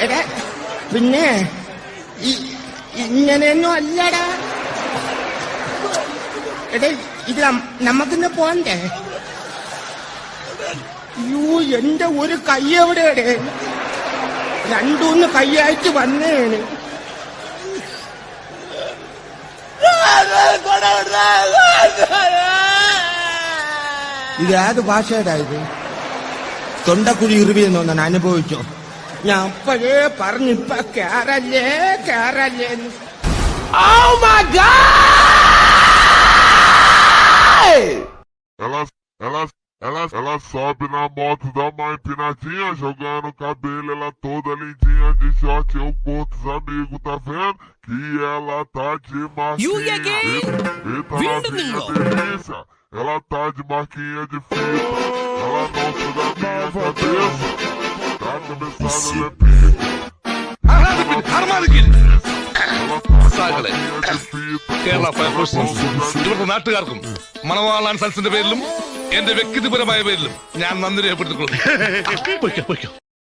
എടാ പിന്നെ ഇങ്ങനെയൊന്നും അല്ലടാ. എടേ ഇത് നമുക്കിന്ന് പോണ്ടേ? യൂ എന്റെ ഒരു കൈ എവിടെയടേ? രണ്ടൂന്ന് കൈയായിട്ട് വന്നേന്. ഇത് ഏത് ഭാഷയുടെ ഇത്? തൊണ്ടക്കുഴി ഇറുവിയെന്ന് തോന്നാൻ അനുഭവിച്ചോ? ഞാൻ അപ്പോഴേ പറഞ്ഞിപ്പ കേറല്ലേ കേറല്ലേ. Oh my God! Ela sobe na moto da mãe Pinadinha, jogando cabelo, ela toda lindinha de short, eu com outros amigos, tá vendo? Que ela tá de marquinha. Eita, novinha delícia, ela tá de marquinha de fita, ela não sai da minha cabeça, tá começando a pica. Kerala fire force ഇവിടുത്തെ നാട്ടുകാർക്കും മണവാളാൻ സൽസിന്റെ പേരിലും എന്റെ വ്യക്തിപരമായ പേരിലും ഞാൻ നന്ദി രേഖപ്പെടുത്തിക്കൊള്ളുന്നു.